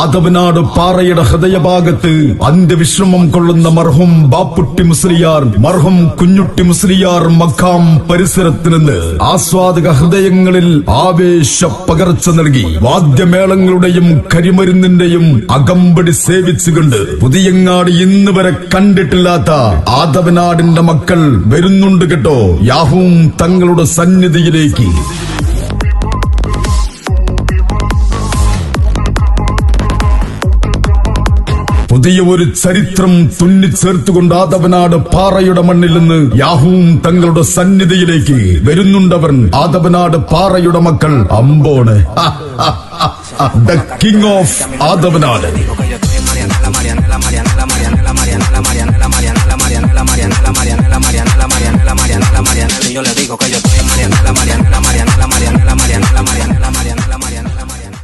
ആദവനാട് പാറയുടെ ഹൃദയഭാഗത്ത് അന്ത്യവിശ്രമം കൊള്ളുന്ന മർഹൂം ബാപ്പുട്ടി മുസ്ലിയാർ, മർഹൂം കുഞ്ഞുട്ടി മുസ്ലിയാർ മക്കാം പരിസരത്ത് നിന്ന് ആസ്വാദക ഹൃദയങ്ങളിൽ ആവേശ പകർച്ച നൽകി വാദ്യമേളങ്ങളുടെയും കരിമരുന്നിന്റെയും അകമ്പടി സേവിച്ചുകൊണ്ട് പുതിയങ്ങാടി ഇന്ന് വരെ കണ്ടിട്ടില്ലാത്ത ആദവനാടിന്റെ മക്കൾ വരുന്നുണ്ട് കേട്ടോ യാഹൂം തങ്ങളുടെ സന്നിധിയിലേക്ക്. പുതിയ ഒരു ചരിത്രം തുന്നിച്ചേർത്തുകൊണ്ട് ആദവനാട് പാറയുടെ മണ്ണിൽ നിന്ന് യാഹൂം തങ്ങളുടെ സന്നിധിയിലേക്ക് വരുന്നുണ്ടവർ. ആദവനാട് പാറയുടെ മക്കൾ അമ്പോണ്, the king of Athavanad. Yo le digo que yo estoy en Marianela, Marianela, Marianela, Marianela, Marianela, Marianela.